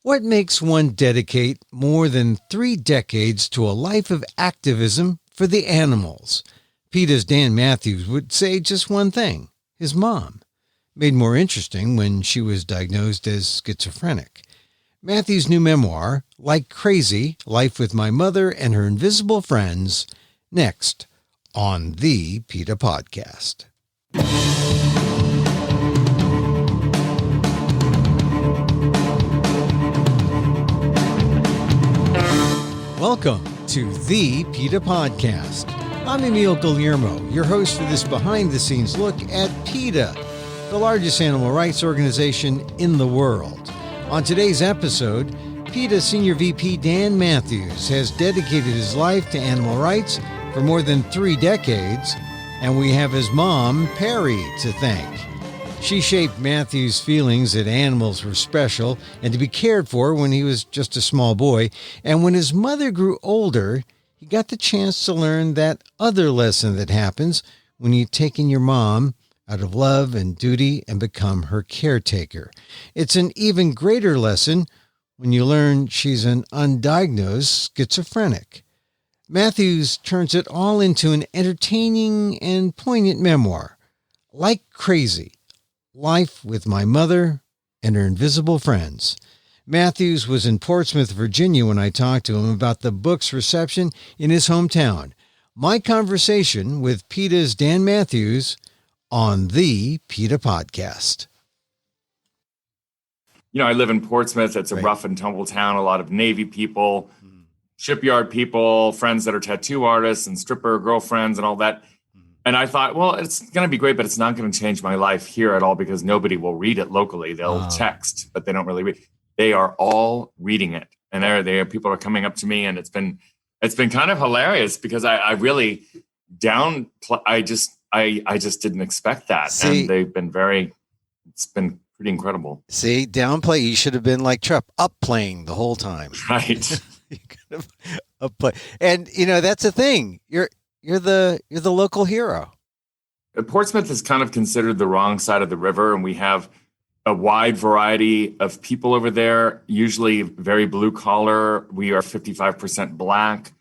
What makes one dedicate more than 3 decades to a life of activism for the animals? PETA's Dan Mathews would say just one thing: his mom. Made more interesting when she was diagnosed as schizophrenic. Mathews' new memoir, Like Crazy, Life with My Mother and Her Invisible Friends, next on the PETA Podcast. Welcome to the PETA Podcast. I'm Emil, Guillermo, your host for this behind-the-scenes look at PETA, the largest animal rights organization in the world. On today's episode, PETA Senior VP Dan Mathews has dedicated his life to animal rights for more than 3 decades, and we have his mom, Perry, to thank. She shaped Mathews' feelings that animals were special and to be cared for when he was just a small boy. And when his mother grew older, he got the chance to learn that other lesson that happens when you've taken your mom out of love and duty and become her caretaker. It's an even greater lesson when you learn she's an undiagnosed schizophrenic. Mathews turns it all into an entertaining and poignant memoir, Like Crazy, Life with My Mother and Her Invisible Friends. Mathews was in Portsmouth, Virginia when I talked to him about the book's reception in his hometown. My conversation with PETA's Dan Mathews on the PETA Podcast. You know, I live in Portsmouth. It's a Right. rough and tumble town, a lot of Navy people, shipyard people, friends that are tattoo artists and stripper girlfriends and all that. And I thought, well, it's going to be great, but it's not going to change my life here at all because nobody will read it locally. They'll text, but they don't really read. They are all reading it. And there people are coming up to me, and it's been kind of hilarious because I really I just didn't expect that. See, and it's been pretty incredible. See, downplay, you should have been like Trump, upplaying the whole time. Right. You could have upplayed. And you know, that's the thing. You're the local hero. Portsmouth is kind of considered the wrong side of the river, and we have a wide variety of people over there, usually very blue collar. We are 55% Black.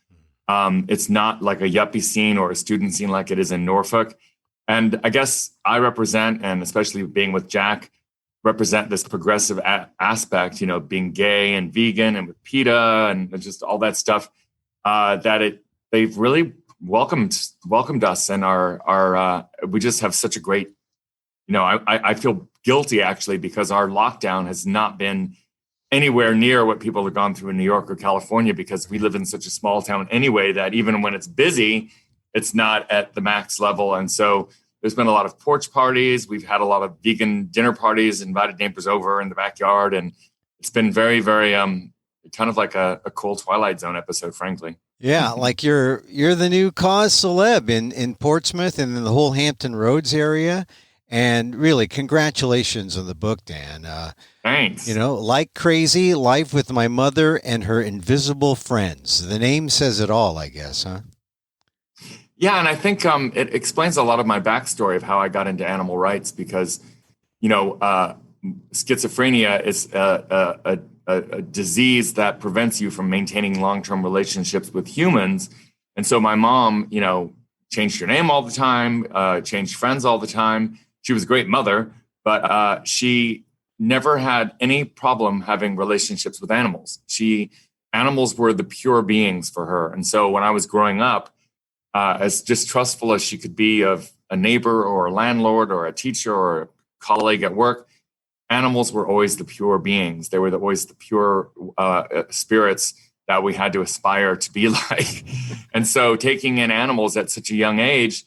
It's not like a yuppie scene or a student scene like it is in Norfolk. And I guess I represent, and especially being with Jack, represent this progressive aspect, you know, being gay and vegan and with PETA and just all that stuff, they've really welcomed us, and we just have such a great, you know, I feel guilty actually because our lockdown has not been anywhere near what people have gone through in New York or California, because we live in such a small town anyway that even when it's busy, it's not at the max level. And so there's been a lot of porch parties. We've had a lot of vegan dinner parties, invited neighbors over in the backyard, and it's been very, very kind of like a cool Twilight Zone episode, frankly. Yeah, like you're the new cause celeb in Portsmouth and in the whole Hampton Roads area. And really, congratulations on the book, Dan. Thanks. You know, Like Crazy, Life with My Mother and Her Invisible Friends. The name says it all, I guess, huh? Yeah, and I think it explains a lot of my backstory of how I got into animal rights because, you know, schizophrenia is a disease that prevents you from maintaining long-term relationships with humans. And so my mom, you know, changed her name all the time, changed friends all the time. She was a great mother, but she never had any problem having relationships with animals. Animals were the pure beings for her. And so when I was growing up, as distrustful as she could be of a neighbor or a landlord or a teacher or a colleague at work, animals were always the pure beings. They were always the pure spirits that we had to aspire to be like. And so taking in animals at such a young age,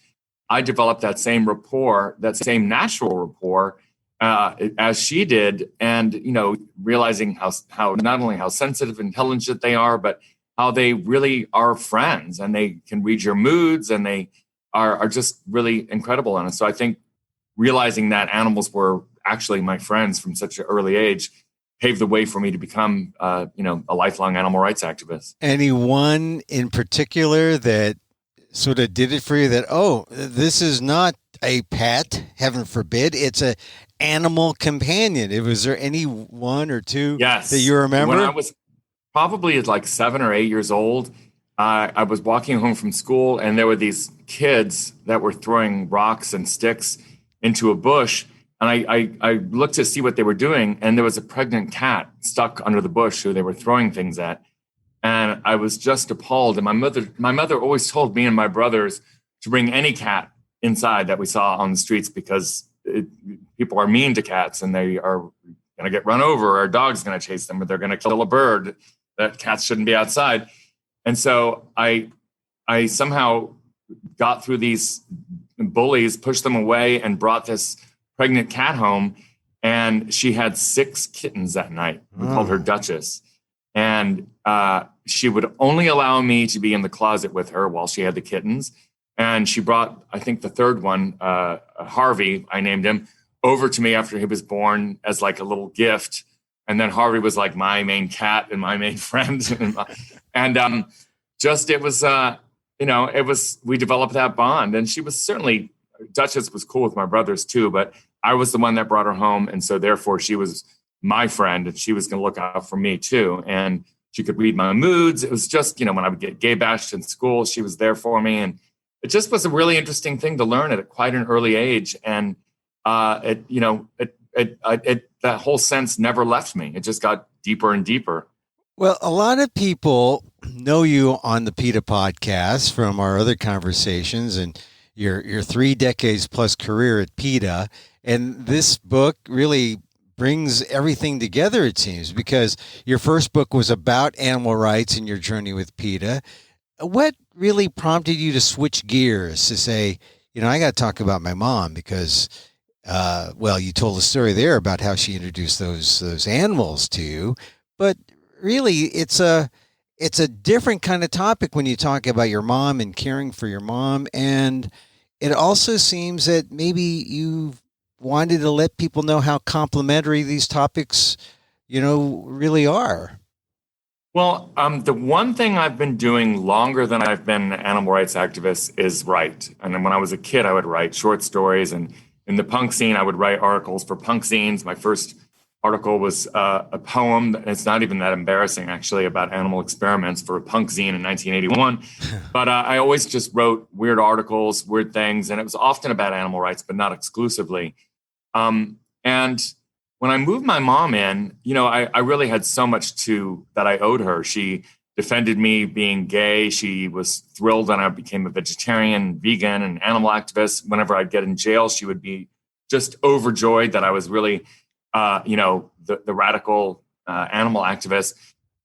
I developed that same rapport, that same natural rapport as she did. And, you know, realizing how not only how sensitive, intelligent they are, but how they really are friends, and they can read your moods, and they are just really incredible. And so I think realizing that animals were actually my friends from such an early age paved the way for me to become, a lifelong animal rights activist. Anyone in particular that sort of did it for you that, oh, this is not a pet, heaven forbid, it's a animal companion. Was there any one or two Yes. that you remember? When I was probably like 7 or 8 years old, I was walking home from school, and there were these kids that were throwing rocks and sticks into a bush. And I looked to see what they were doing, and there was a pregnant cat stuck under the bush who they were throwing things at. And I was just appalled. And my mother always told me and my brothers to bring any cat inside that we saw on the streets, because people are mean to cats, and they are going to get run over, or a dog's going to chase them, or they're going to kill a bird. That cats shouldn't be outside. And so I somehow got through these bullies, pushed them away, and brought this pregnant cat home. And she had 6 kittens that night. We called her Duchess. And she would only allow me to be in the closet with her while she had the kittens. And she brought, I think, the third one, Harvey, I named him, over to me after he was born as like a little gift. And then Harvey was like my main cat and my main friend. And it was, we developed that bond. And she was certainly, Duchess was cool with my brothers too, but I was the one that brought her home. And so therefore she was my friend, and she was going to look out for me too. And she could read my moods. It was just, when I would get gay bashed in school, she was there for me. And it just was a really interesting thing to learn at quite an early age. And that whole sense never left me. It just got deeper and deeper. Well, a lot of people know you on the PETA podcast from our other conversations and your 3 decades plus career at PETA. And this book really brings everything together, it seems, because your first book was about animal rights and your journey with PETA. What really prompted you to switch gears to say, I got to talk about my mom because, you told a story there about how she introduced those animals to you, but really it's a different kind of topic when you talk about your mom and caring for your mom. And it also seems that maybe you wanted to let people know how complementary these topics, really are. Well, the one thing I've been doing longer than I've been an animal rights activist is write. And then when I was a kid, I would write short stories. And in the punk scene, I would write articles for punk zines. My first article was a poem. It's not even that embarrassing, actually, about animal experiments for a punk zine in 1981. But I always just wrote weird articles, weird things. And it was often about animal rights, but not exclusively. And when I moved my mom in, I really had so much that I owed her. She defended me being gay. She was thrilled when I became a vegetarian, vegan, and animal activist. Whenever I'd get in jail, she would be just overjoyed that I was really, the radical animal activist.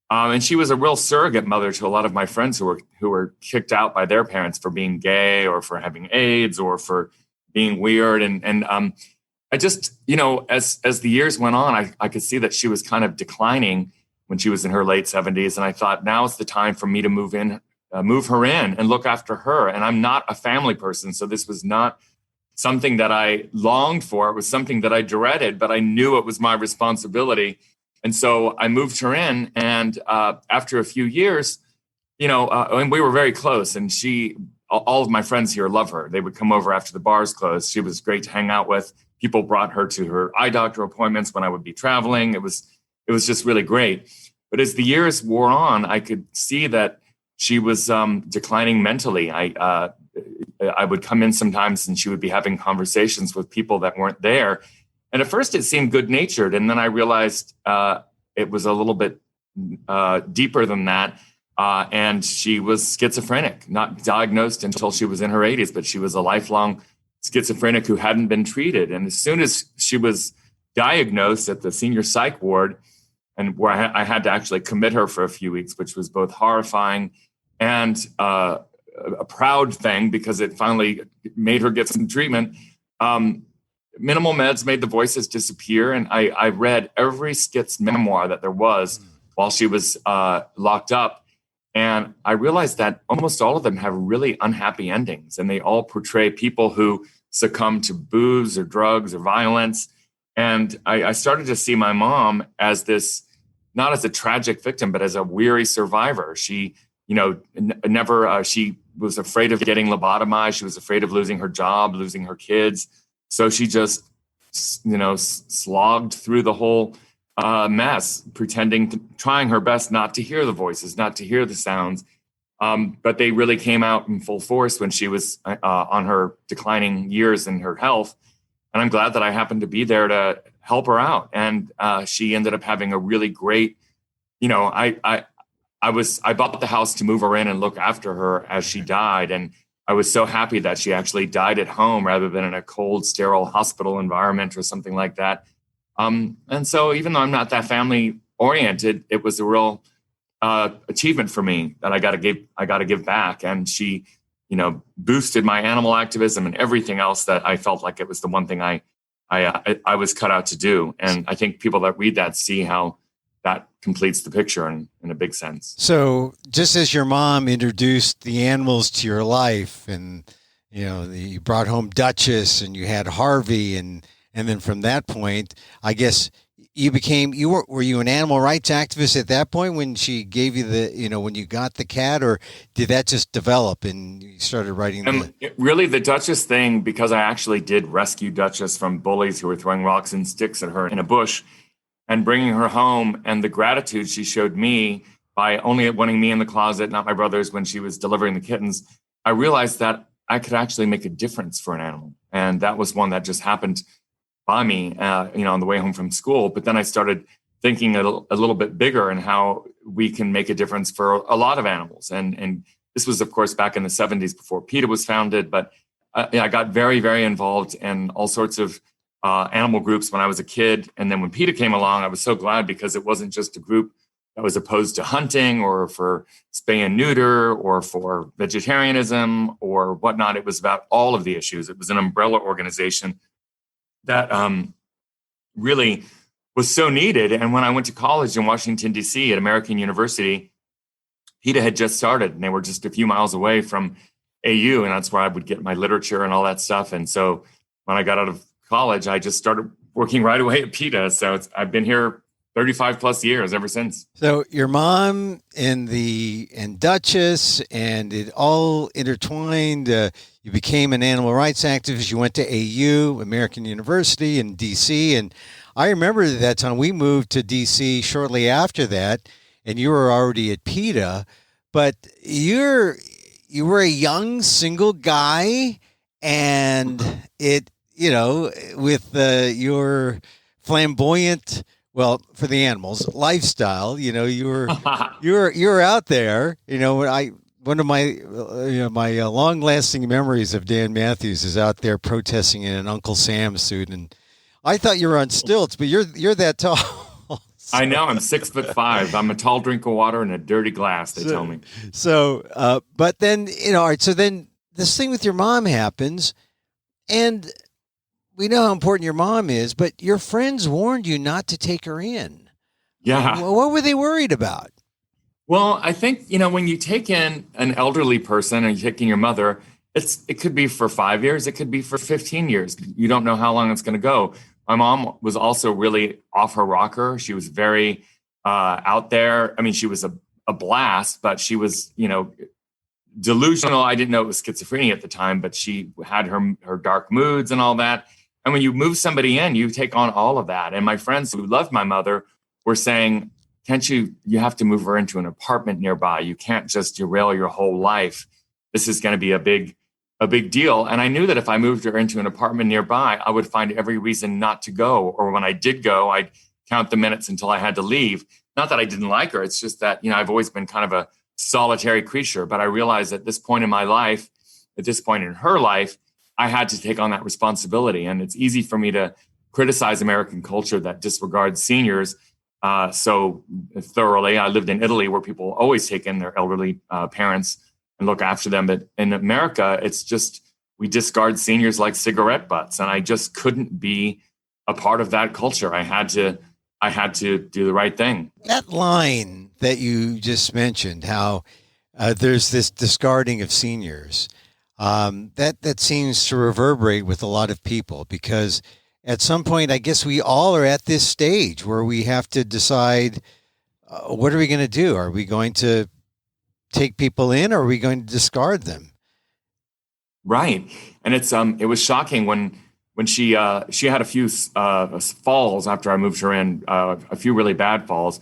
And she was a real surrogate mother to a lot of my friends who were kicked out by their parents for being gay or for having AIDS or for being weird. And I just, as the years went on, I could see that she was kind of declining when she was in her late 70s. And I thought, now is the time for me to move her in and look after her. And I'm not a family person. So this was not something that I longed for. It was something that I dreaded, but I knew it was my responsibility. And so I moved her in. And after a few years, and we were very close. And all of my friends here love her. They would come over after the bars closed. She was great to hang out with. People brought her to her eye doctor appointments when I would be traveling. It was just really great. But as the years wore on, I could see that she was declining mentally. I would come in sometimes and she would be having conversations with people that weren't there. And at first it seemed good-natured. And then I realized it was a little bit deeper than that. And she was schizophrenic, not diagnosed until she was in her 80s, but she was a lifelong schizophrenic who hadn't been treated. And as soon as she was diagnosed at the senior psych ward, and where I had to actually commit her for a few weeks, which was both horrifying and a proud thing because it finally made her get some treatment. Minimal meds made the voices disappear. And I read every Skit's memoir that there was while she was locked up. And I realized that almost all of them have really unhappy endings, and they all portray people who succumb to booze or drugs or violence. And I started to see my mom as this, not as a tragic victim, but as a weary survivor. She, she was afraid of getting lobotomized. She was afraid of losing her job, losing her kids. So she just slogged through the whole mess, trying her best not to hear the voices, not to hear the sounds. But they really came out in full force when she was on her declining years in her health. And I'm glad that I happened to be there to help her out. And she ended up having a really great, I bought the house to move her in and look after her as she died. And I was so happy that she actually died at home rather than in a cold, sterile hospital environment or something like that. And so even though I'm not that family oriented, it was a real achievement for me that I got to give back. And she, boosted my animal activism and everything else that I felt like it was the one thing I was cut out to do. And I think people that read that see how that completes the picture in a big sense. So just as your mom introduced the animals to your life, and you brought home Duchess and you had Harvey, and then from that point, I guess were you an animal rights activist at that point when she gave you when you got the cat, or did that just develop and you started writing? Really, the Duchess thing, because I actually did rescue Duchess from bullies who were throwing rocks and sticks at her in a bush and bringing her home, and the gratitude she showed me by only wanting me in the closet, not my brothers, when she was delivering the kittens, I realized that I could actually make a difference for an animal. And that was one that just happened by me, on the way home from school. But then I started thinking a little bit bigger and how we can make a difference for a lot of animals. And this was, of course, back in the 70s before PETA was founded. But I got very, very involved in all sorts of animal groups when I was a kid. And then when PETA came along, I was so glad, because it wasn't just a group that was opposed to hunting or for spay and neuter or for vegetarianism or whatnot. It was about all of the issues. It was an umbrella organization that really was so needed. And when I went to college in Washington, D.C. at American University, PETA had just started, and they were just a few miles away from AU, and that's where I would get my literature and all that stuff. And so when I got out of college, I just started working right away at PETA. So I've been here 35 plus years ever since. So your mom and Duchess, and it all intertwined. You became an animal rights activist. You went to AU, American University in DC. And I remember that time we moved to DC shortly after that, and you were already at PETA, but you were a young single guy, and with your flamboyant, well, for the animals, lifestyle, you were out there. One of my my long-lasting memories of Dan Mathews is out there protesting in an Uncle Sam suit, and I thought you were on stilts, but you're that tall. So. I know, I'm 6'5". I'm a tall drink of water in a dirty glass. They tell me. So, but then all right. So then this thing with your mom happens, and we know how important your mom is, but your friends warned you not to take her in. Yeah. What were they worried about? Well, I think, when you take in an elderly person and you take in your mother, it could be for 5 years. It could be for 15 years. You don't know how long it's going to go. My mom was also really off her rocker. She was very out there. I mean, she was a blast, but she was, delusional. I didn't know it was schizophrenia at the time, but she had her dark moods and all that. And when you move somebody in, you take on all of that. And my friends who loved my mother were saying, you have to move her into an apartment nearby. You can't just derail your whole life. This is going to be a big deal. And I knew that if I moved her into an apartment nearby, I would find every reason not to go. Or when I did go, I'd count the minutes until I had to leave. Not that I didn't like her. It's just that, I've always been kind of a solitary creature. But I realized at this point in my life, at this point in her life, I had to take on that responsibility. And it's easy for me to criticize American culture that disregards seniors so thoroughly. I lived in Italy, where people always take in their elderly parents and look after them. But in America, it's just, we discard seniors like cigarette butts. And I just couldn't be a part of that culture. I had to do the right thing. That line that you just mentioned, how there's this discarding of seniors, that seems to reverberate with a lot of people, because at some point, I guess we all are at this stage where we have to decide, what are we going to do? Are we going to take people in, or are we going to discard them? Right. And it was shocking when when she had a few falls after I moved her in, a few really bad falls.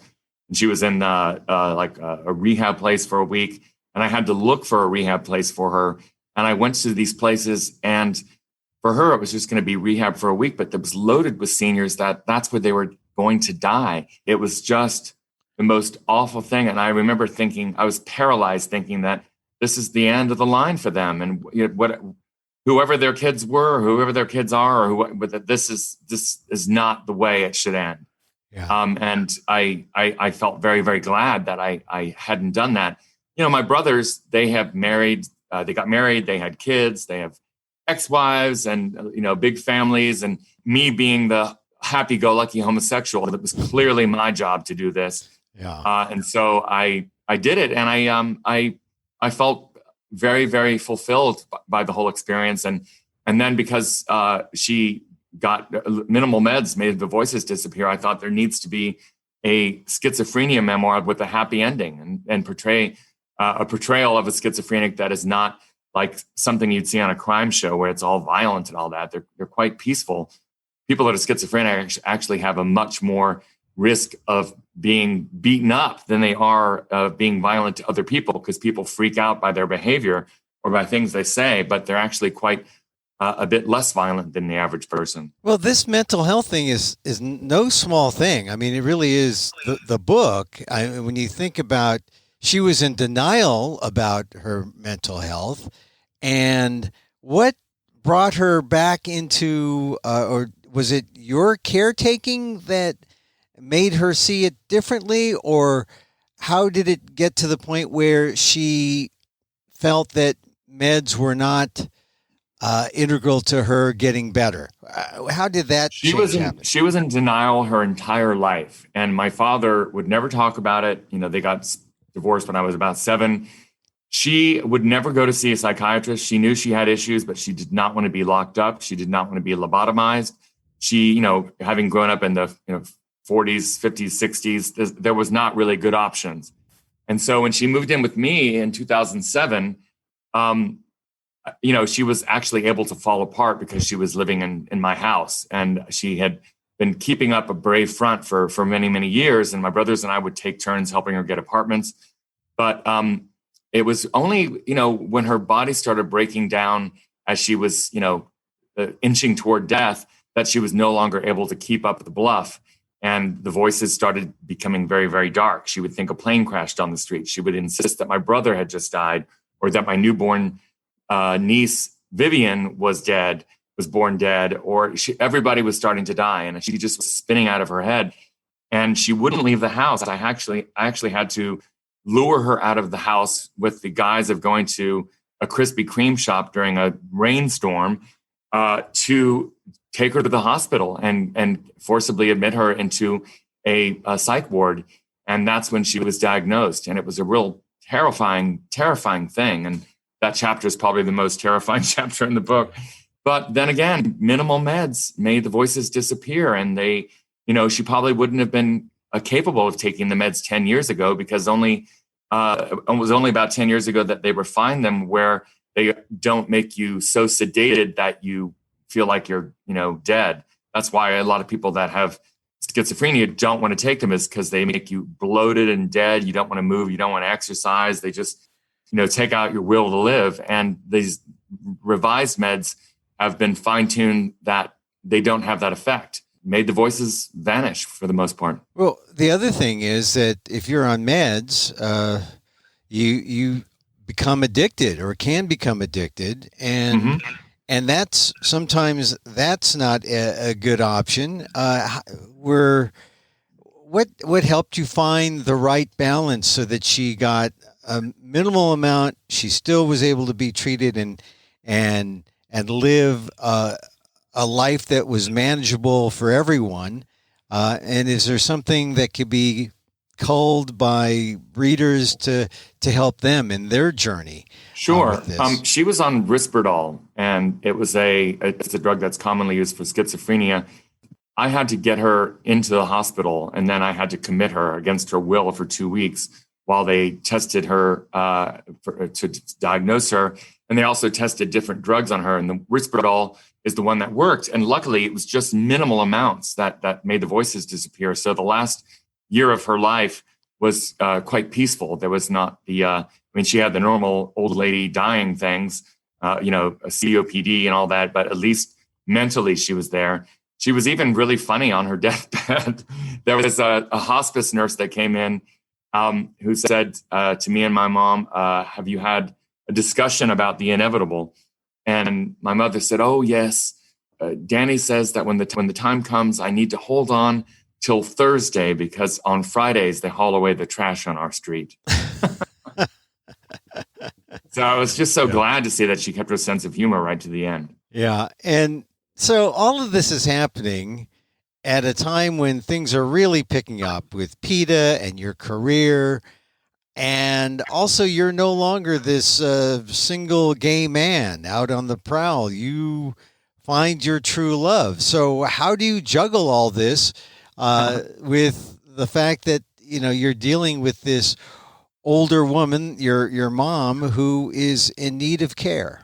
And she was in like a rehab place for a week, and I had to look for a rehab place for her. And I went to these places, and for her, it was just going to be rehab for a week, but it was loaded with seniors that's where they were going to die. It was just the most awful thing. And I remember thinking, I was paralyzed thinking that this is the end of the line for them. And whoever their kids were, whoever their kids are, but this is not the way it should end. Yeah. And I felt very, very glad that I hadn't done that. My brothers, they got married, they had kids, they have ex-wives and, big families. And me being the happy-go-lucky homosexual, that was clearly my job to do this. Yeah. And so I did it, and I felt very, very fulfilled by the whole experience. And then because she got minimal meds, made the voices disappear, I thought there needs to be a schizophrenia memoir with a happy ending and portray a portrayal of a schizophrenic that is not like something you'd see on a crime show where it's all violent and all that. They're quite peaceful. People that are schizophrenic actually have a much more risk of being beaten up than they are being violent to other people, because people freak out by their behavior or by things they say, but they're actually quite a bit less violent than the average person. Well, this mental health thing is no small thing. I mean, it really is. The book, when you think about, she was in denial about her mental health, and what brought her back into, or was it your caretaking that made her see it differently, or how did it get to the point where she felt that meds were not integral to her getting better? How did that happen? She was in denial her entire life, and my father would never talk about it. They got divorced when I was about 7. She would never go to see a psychiatrist. She knew she had issues, but she did not want to be locked up. She did not want to be lobotomized. She, having grown up in the 40s, 50s, 60s, there was not really good options. And so when she moved in with me in 2007, she was actually able to fall apart because she was living in my house, and she had been keeping up a brave front for many, many years. And my brothers and I would take turns helping her get apartments. But it was only, when her body started breaking down as she was, inching toward death, that she was no longer able to keep up the bluff. And the voices started becoming very, very dark. She would think a plane crashed on the street. She would insist that my brother had just died, or that my newborn niece, Vivian, was born dead, or everybody was starting to die. And she just was spinning out of her head. And she wouldn't leave the house. I actually had to lure her out of the house with the guise of going to a Krispy Kreme shop during a rainstorm to take her to the hospital and forcibly admit her into a psych ward. And that's when she was diagnosed. And it was a real terrifying thing. And that chapter is probably the most terrifying chapter in the book. But then again, minimal meds made the voices disappear. And they, she probably wouldn't have been capable of taking the meds 10 years ago, because it was only about 10 years ago that they refined them, where they don't make you so sedated that you feel like you're, dead. That's why a lot of people that have schizophrenia don't want to take them, is because they make you bloated and dead. You don't want to move. You don't want to exercise. They just, take out your will to live. And these revised meds have been fine-tuned that they don't have that effect. Made the voices vanish for the most part. Well, the other thing is that if you're on meds, you become addicted, or can become addicted, and and sometimes that's not a good option. What helped you find the right balance so that she got a minimal amount, she still was able to be treated and live a life that was manageable for everyone? And is there something that could be culled by readers to help them in their journey? Sure. She was on Risperdal, and it's a drug that's commonly used for schizophrenia. I had to get her into the hospital, and then I had to commit her against her will for 2 weeks while they tested her to diagnose her. And they also tested different drugs on her. And the Risperdal is the one that worked. And luckily, it was just minimal amounts that made the voices disappear. So the last year of her life was quite peaceful. There was not she had the normal old lady dying things, a COPD and all that, but at least mentally she was there. She was even really funny on her deathbed. There was a hospice nurse that came in who said to me and my mom, have you had a discussion about the inevitable? And my mother said, oh, yes. Danny says that when the time comes, I need to hold on till Thursday because on Fridays they haul away the trash on our street. So I was just so glad to see that she kept her sense of humor right to the end. Yeah. And so all of this is happening at a time when things are really picking up with PETA and your career. And also, you're no longer this single gay man out on the prowl. You find your true love. So how do you juggle all this with the fact that, you're dealing with this older woman, your mom, who is in need of care?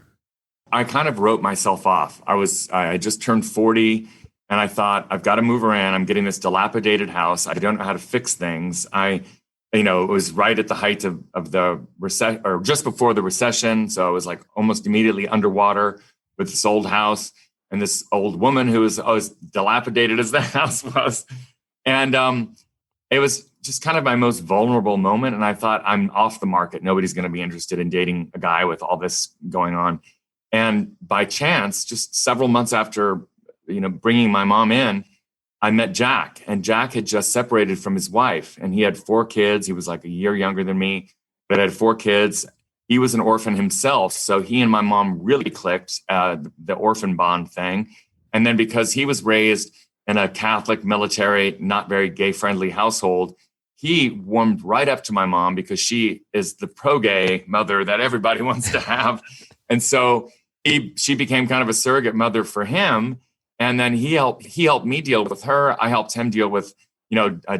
I kind of wrote myself off. I just turned 40 and I thought, I've got to move around. I'm getting this dilapidated house. I don't know how to fix things. It was right at the height of the recession, or just before the recession. So I was like almost immediately underwater with this old house and this old woman who was as dilapidated as the house was. And it was just kind of my most vulnerable moment. And I thought, I'm off the market. Nobody's going to be interested in dating a guy with all this going on. And by chance, just several months after, bringing my mom in, I met Jack, and Jack had just separated from his wife, and he had 4 kids. He was like a year younger than me, but had 4 kids. He was an orphan himself. So he and my mom really clicked, the orphan bond thing. And then because he was raised in a Catholic, military, not very gay-friendly household, he warmed right up to my mom because she is the pro-gay mother that everybody wants to have. And so she became kind of a surrogate mother for him. And then he helped me deal with her. I helped him deal with,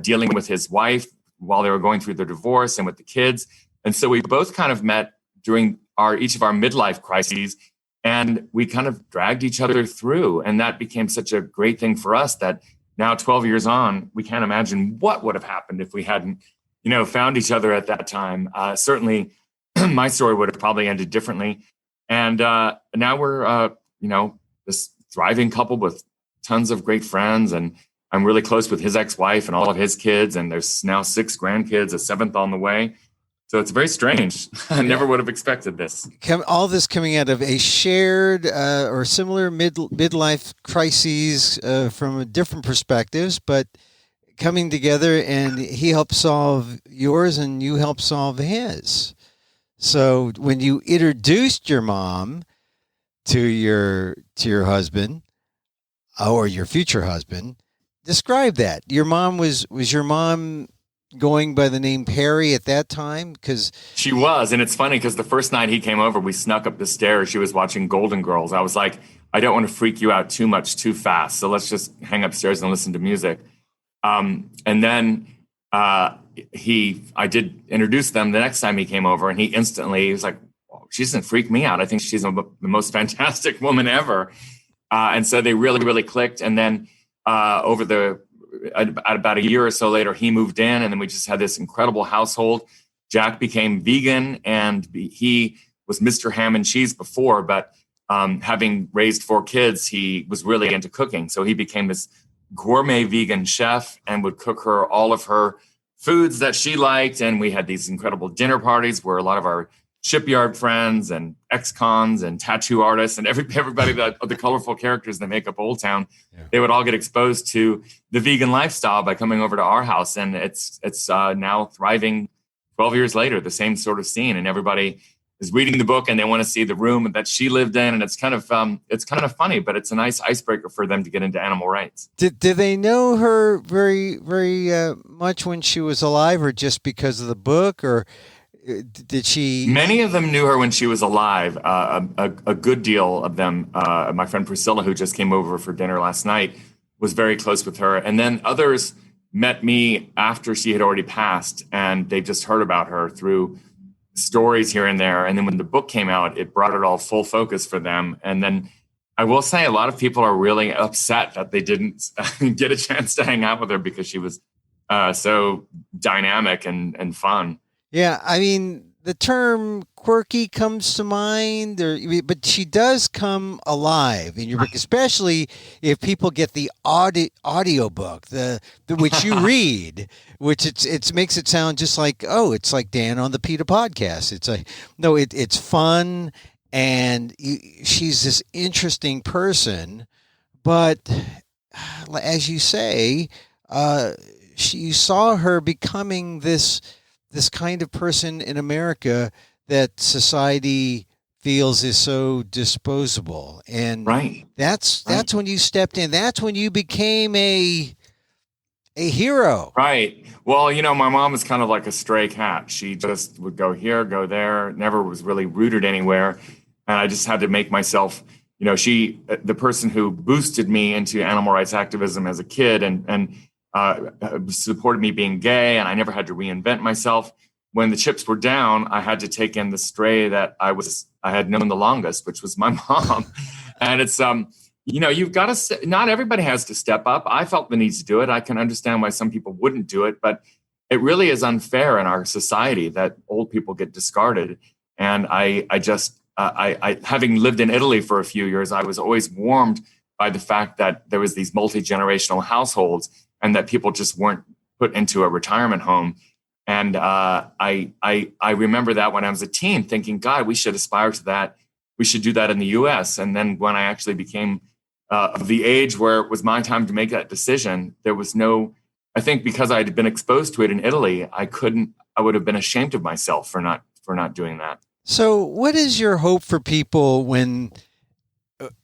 dealing with his wife while they were going through their divorce and with the kids. And so we both kind of met during each of our midlife crises, and we kind of dragged each other through. And that became such a great thing for us that now 12 years on, we can't imagine what would have happened if we hadn't, found each other at that time. Certainly my story would have probably ended differently. And now we're, this thriving couple with tons of great friends. And I'm really close with his ex-wife and all of his kids. And there's now 6 grandkids, a 7th on the way. So it's very strange. I never would have expected this. All this coming out of a shared or similar midlife crises from different perspectives, but coming together, and he helped solve yours and you helped solve his. So when you introduced your mom to your husband or your future husband, describe that. Your mom was your mom going by the name Perry at that time? Because she was. And it's funny because the first night he came over, we snuck up the stairs. She was watching Golden Girls. I was like, I don't want to freak you out too much, too fast. So let's just hang upstairs and listen to music. And then I did introduce them the next time he came over, and he was like, oh, she doesn't freak me out. I think she's the most fantastic woman ever. And so they really, really clicked. And then about a year or so later, he moved in, and then we just had this incredible household. Jack became vegan, and he was Mr. Ham and Cheese before, but having raised 4 kids, he was really into cooking. So he became this gourmet vegan chef and would cook her all of her foods that she liked. And we had these incredible dinner parties where a lot of our shipyard friends and ex-cons and tattoo artists and everybody, the colorful characters that make up Old Town, they would all get exposed to the vegan lifestyle by coming over to our house. And it's now thriving 12 years later, the same sort of scene. And everybody is reading the book and they want to see the room that she lived in. And it's kind of funny, but it's a nice icebreaker for them to get into animal rights. Did they know her very, very much when she was alive, or just because of the book, or did she? Many of them knew her when she was alive. A good deal of them, my friend Priscilla, who just came over for dinner last night, was very close with her. And then others met me after she had already passed, and they just heard about her through stories here and there. And then when the book came out, it brought it all full focus for them. And then I will say a lot of people are really upset that they didn't get a chance to hang out with her because she was so dynamic and fun. Yeah, I mean, the term quirky comes to mind, but she does come alive in your book, especially if people get the audio book, the which you read, which it makes it sound just like, oh, it's like Dan on the PETA podcast. It's like, no, it's fun, and she's this interesting person, but as you say, you saw her becoming this kind of person in America that society feels is so disposable. And right. That's when you stepped in. That's when you became a hero. Right. Well, my mom was kind of like a stray cat. She just would go here, go there, never was really rooted anywhere. And I just had to make myself, the person who boosted me into animal rights activism as a kid and supported me being gay, and I never had to reinvent myself. When the chips were down, I had to take in the stray that I had known the longest, which was my mom. And it's, you've got to, not everybody has to step up. I felt the need to do it. I can understand why some people wouldn't do it, but it really is unfair in our society that old people get discarded. And I having lived in Italy for a few years, I was always warmed by the fact that there was these multi-generational households and that people just weren't put into a retirement home. And I remember that when I was a teen thinking, God, we should aspire to that. We should do that in the US. And then when I actually became of the age where it was my time to make that decision, there was I think because I had been exposed to it in Italy, I would have been ashamed of myself for not doing that. So what is your hope for people when,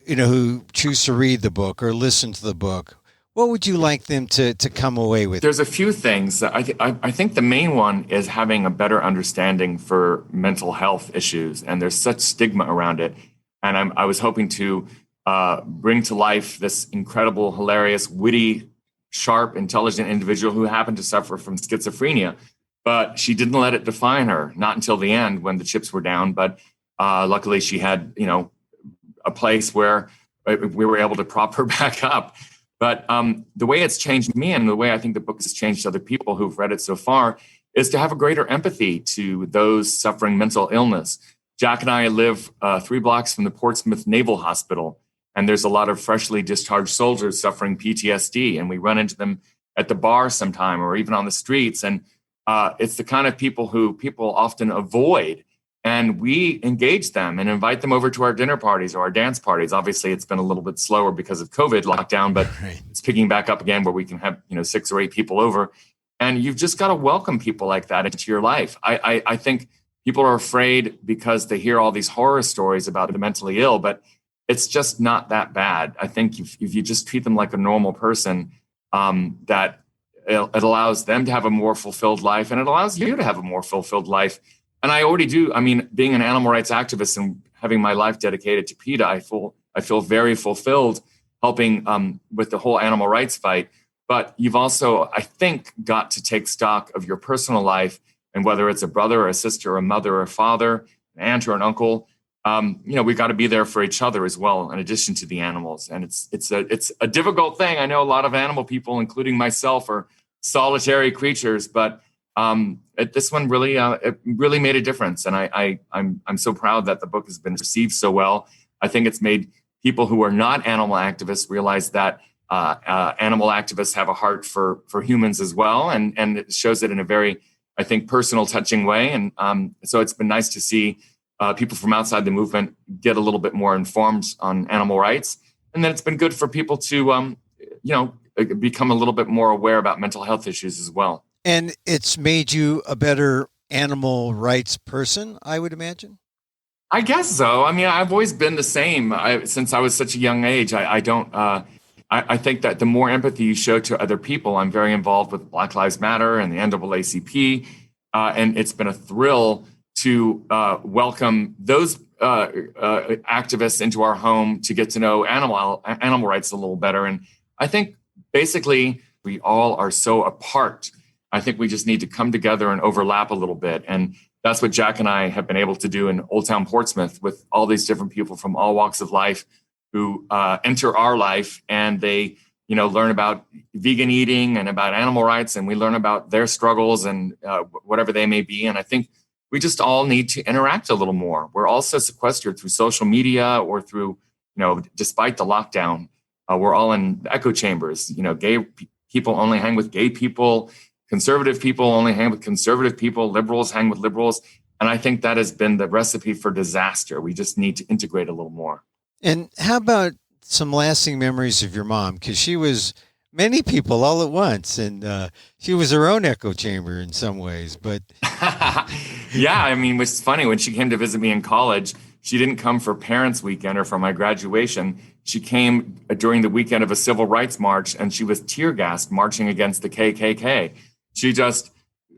who choose to read the book or listen to the book? What would you like them to come away with? There's a few things. I think the main one is having a better understanding for mental health issues, and there's such stigma around it. And I was hoping to bring to life this incredible, hilarious, witty, sharp, intelligent individual who happened to suffer from schizophrenia, but she didn't let it define her. Not until the end when the chips were down. But luckily, she had a place where we were able to prop her back up. But the way it's changed me and the way I think the book has changed other people who've read it so far is to have a greater empathy to those suffering mental illness. Jack and I live 3 blocks from the Portsmouth Naval Hospital, and there's a lot of freshly discharged soldiers suffering PTSD, and we run into them at the bar sometime or even on the streets. And it's the kind of people who people often avoid. And we engage them and invite them over to our dinner parties or our dance parties. Obviously, it's been a little bit slower because of COVID lockdown, but It's picking back up again where we can have 6 or 8 people over. And you've just got to welcome people like that into your life. I think people are afraid because they hear all these horror stories about the mentally ill, but it's just not that bad. I think if you just treat them like a normal person, that it allows them to have a more fulfilled life, and it allows you to have a more fulfilled life. And I already do. I mean, being an animal rights activist and having my life dedicated to PETA, I feel very fulfilled helping with the whole animal rights fight. But you've also, I think, got to take stock of your personal life, and whether it's a brother or a sister or a mother or a father, an aunt or an uncle, we got to be there for each other as well, in addition to the animals. And it's a difficult thing. I know a lot of animal people, including myself, are solitary creatures, but this one really it really made a difference, and I'm so proud that the book has been received so well. I think it's made people who are not animal activists realize that animal activists have a heart for humans as well, and it shows it in a very, I think, personal, touching way. And so it's been nice to see people from outside the movement get a little bit more informed on animal rights, and then it's been good for people to become a little bit more aware about mental health issues as well. And it's made you a better animal rights person, I would imagine? I guess so. I mean, I've always been the same since I was such a young age. I think that the more empathy you show to other people, I'm very involved with Black Lives Matter and the NAACP, and it's been a thrill to welcome those activists into our home to get to know animal rights a little better. And I think basically We all are so apart. I think we just need to come together and overlap a little bit. And that's what Jack and I have been able to do in Old Town Portsmouth with all these different people from all walks of life who enter our life, and they, learn about vegan eating and about animal rights, and we learn about their struggles and whatever they may be. And I think we just all need to interact a little more. We're also sequestered through social media or through, despite the lockdown, we're all in echo chambers. Gay people only hang with gay people. Conservative people only hang with conservative people. Liberals hang with liberals. And I think that has been the recipe for disaster. We just need to integrate a little more. And how about some lasting memories of your mom? Because she was many people all at once, and she was her own echo chamber in some ways. But yeah, I mean, it's funny, when she came to visit me in college, she didn't come for Parents' Weekend or for my graduation. She came during the weekend of a civil rights march, and she was tear gassed marching against the KKK. She just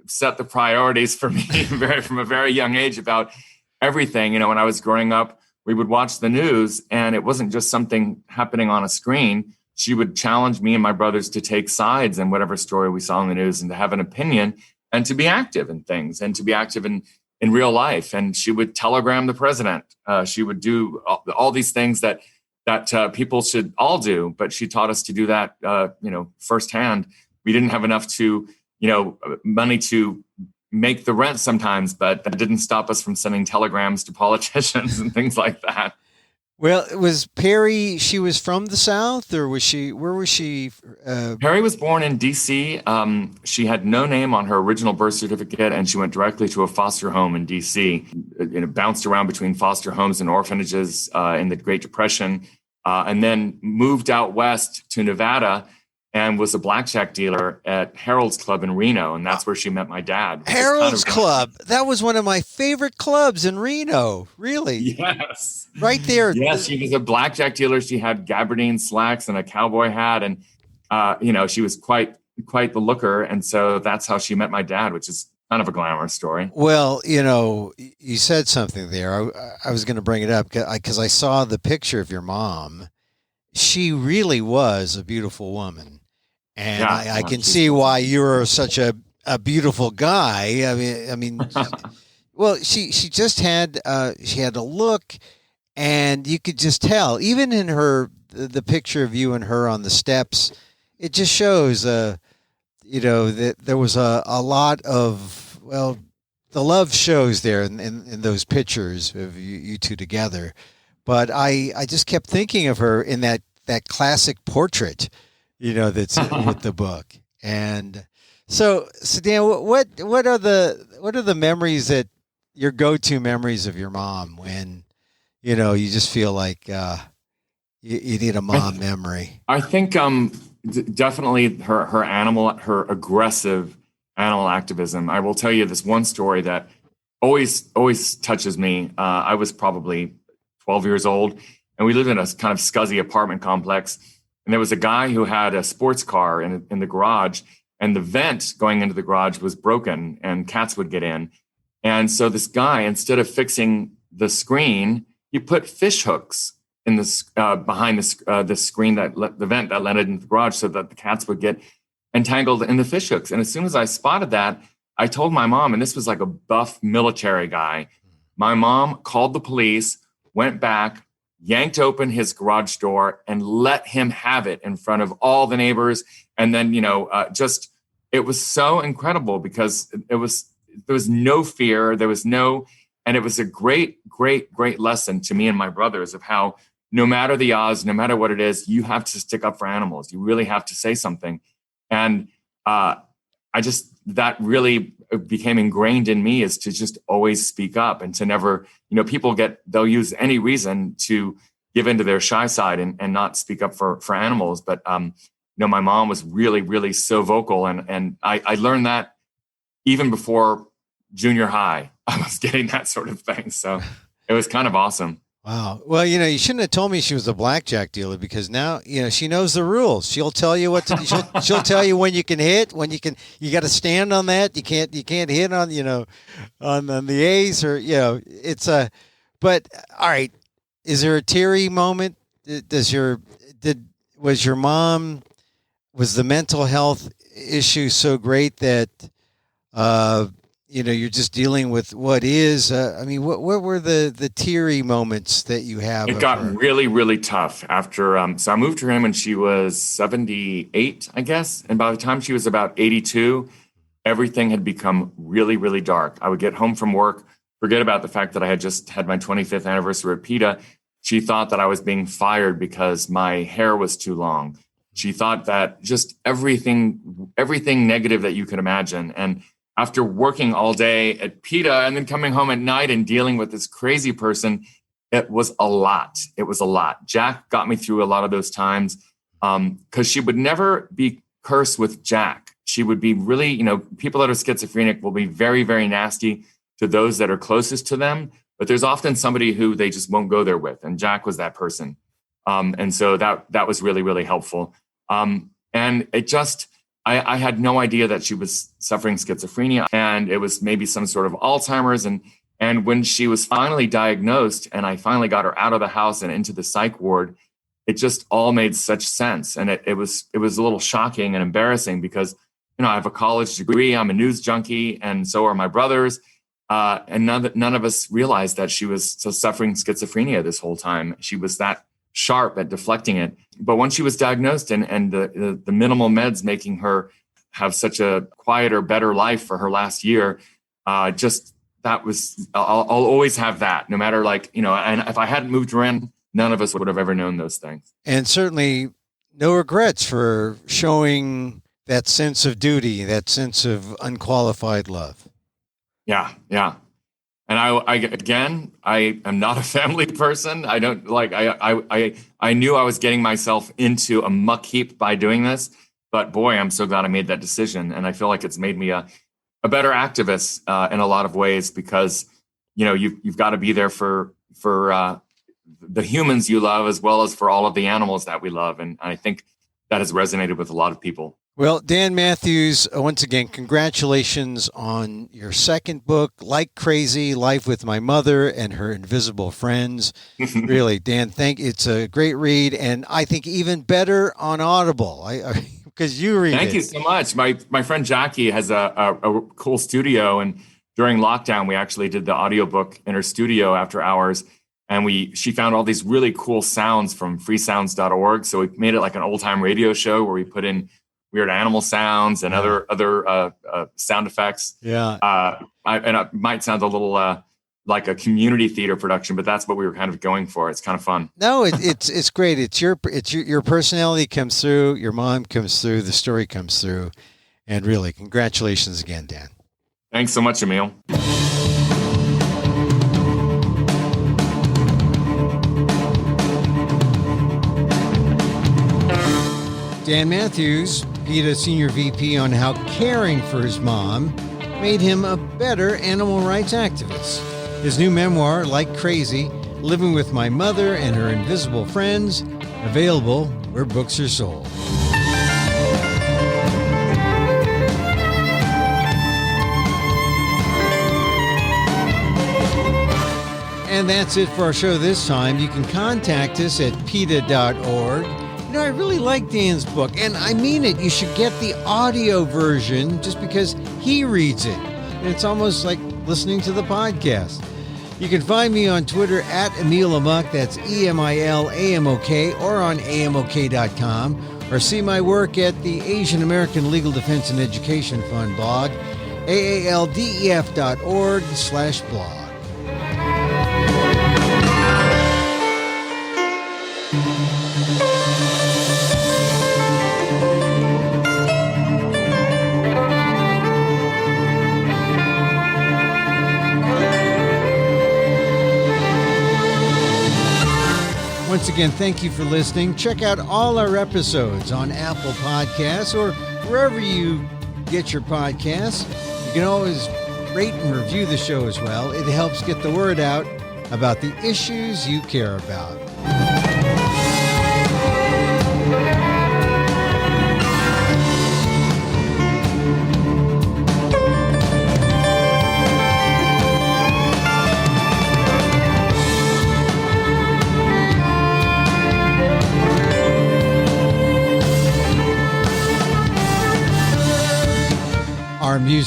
set the priorities for me from a very young age about everything. When I was growing up, we would watch the news, and it wasn't just something happening on a screen. She would challenge me and my brothers to take sides in whatever story we saw in the news and to have an opinion and to be active in things and to be active in real life. And she would telegram the president. She would do all these things that people should all do, but she taught us to do that, firsthand. We didn't have enough money to make the rent sometimes, but that didn't stop us from sending telegrams to politicians and things like that. Well, was Perry, she was from the South, or where was she? Perry was born in D.C. She had no name on her original birth certificate, and she went directly to a foster home in D.C. Bounced around between foster homes and orphanages in the Great Depression, and then moved out west to Nevada and was a blackjack dealer at Harold's Club in Reno. And that's where she met my dad. Harold's Club. That was one of my favorite clubs in Reno. Really? Yes. Right there. Yes, she was a blackjack dealer. She had gabardine slacks and a cowboy hat. And, she was quite the looker. And so that's how she met my dad, which is kind of a glamorous story. Well, you said something there. I was going to bring it up because I saw the picture of your mom. She really was a beautiful woman. And yeah, I can see why you're such a beautiful guy. I mean, well, she just had she had a look, and you could just tell, even in the picture of you and her on the steps, it just shows, that there was a lot of, the love shows there in those pictures of you two together. But I just kept thinking of her in that classic portrait, that's with the book. And so Dan, what are the memories that your go-to memories of your mom when, you just feel like you need a mom memory? I think definitely her aggressive animal activism. I will tell you this one story that always touches me. I was probably 12 years old, and we lived in a kind of scuzzy apartment complex. And there was a guy who had a sports car in the garage, and the vent going into the garage was broken and cats would get in. And so this guy, instead of fixing the screen, he put fish hooks in behind the screen the vent that led into the garage, so that the cats would get entangled in the fish hooks. And as soon as I spotted that, I told my mom, and this was like a buff military guy. My mom called the police, went back, yanked open his garage door, and let him have it in front of all the neighbors. And then, it was so incredible because there was no fear. And it was a great, great, great lesson to me and my brothers of how no matter the odds, no matter what it is, you have to stick up for animals. You really have to say something. And that really became ingrained in me, is to just always speak up and to never, they'll use any reason to give into their shy side and not speak up for animals. But, my mom was really, really so vocal. And I learned that even before junior high, I was getting that sort of thing. So it was kind of awesome. Wow. Well, you shouldn't have told me she was a blackjack dealer, because now, she knows the rules. She'll tell you what to she'll tell you when you can hit, you got to stand on that. You can't hit on, on the ace, or, but all right. Is there a teary moment? Was your mom was the mental health issue so great that, you're just dealing with what is, what were the teary moments that you have? It got really, really tough after, so I moved to her when she was 78, I guess. And by the time she was about 82, everything had become really, really dark. I would get home from work, forget about the fact that I had just had my 25th anniversary at PETA. She thought that I was being fired because my hair was too long. She thought that just everything negative that you could imagine. And after working all day at PETA and then coming home at night and dealing with this crazy person, it was a lot. It was a lot. Jack got me through a lot of those times because she would never be cursed with Jack. She would be really, people that are schizophrenic will be very, very nasty to those that are closest to them. But there's often somebody who they just won't go there with. And Jack was that person. And so that was really, really helpful. And it just, I had no idea that she was suffering schizophrenia, and it was maybe some sort of Alzheimer's. And when she was finally diagnosed and I finally got her out of the house and into the psych ward, it just all made such sense. And it was a little shocking and embarrassing because, I have a college degree, I'm a news junkie, and so are my brothers. And none of us realized that she was suffering schizophrenia this whole time. She was that sharp at deflecting it. But once she was diagnosed and the minimal meds making her have such a quieter, better life for her last year, I'll always have that, no matter and if I hadn't moved around, none of us would have ever known those things. And certainly no regrets for showing that sense of duty, that sense of unqualified love. Yeah. And I am not a family person. I don't I knew I was getting myself into a muck heap by doing this, but boy, I'm so glad I made that decision. And I feel like it's made me a better activist in a lot of ways because, you've got to be there for the humans you love as well as for all of the animals that we love. And I think that has resonated with a lot of people. Well, Dan Mathews, once again, congratulations on your second book, Like Crazy, Life with My Mother and Her Invisible Friends. Really, Dan, it's a great read, and I think even better on Audible, because you read it. Thank you so much. My friend Jackie has a cool studio, and during lockdown, we actually did the audiobook in her studio after hours, and she found all these really cool sounds from freesounds.org, so we made it like an old-time radio show where we put in weird animal sounds and other sound effects. Yeah. It might sound a little like a community theater production, but that's what we were kind of going for. It's kind of fun. No, it's great. It's your personality comes through, your mom comes through, the story comes through, and really, congratulations again, Dan. Thanks so much, Emil. Dan Mathews, PETA Senior VP, on how caring for his mom made him a better animal rights activist. His new memoir, Like Crazy, Living with My Mother and Her Invisible Friends, available where books are sold. And that's it for our show this time. You can contact us at PETA.org. I really like Dan's book, and I mean it. You should get the audio version just because he reads it. And it's almost like listening to the podcast. You can find me on Twitter at Emil Amok, that's EMILAMOK, or on AMOK.com, or see my work at the Asian American Legal Defense and Education Fund blog, aaldef.org/blog. Once again, thank you for listening. Check out all our episodes on Apple Podcasts or wherever you get your podcasts. You can always rate and review the show as well. It helps get the word out about the issues you care about.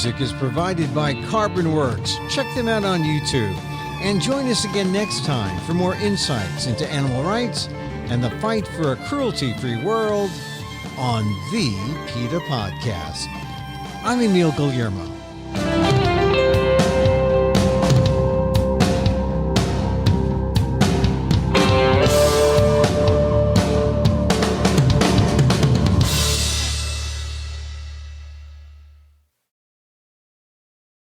music is provided by CarbonWorks. Check them out on YouTube. And join us again next time for more insights into animal rights and the fight for a cruelty-free world on the PETA Podcast. I'm Emil Guillermo.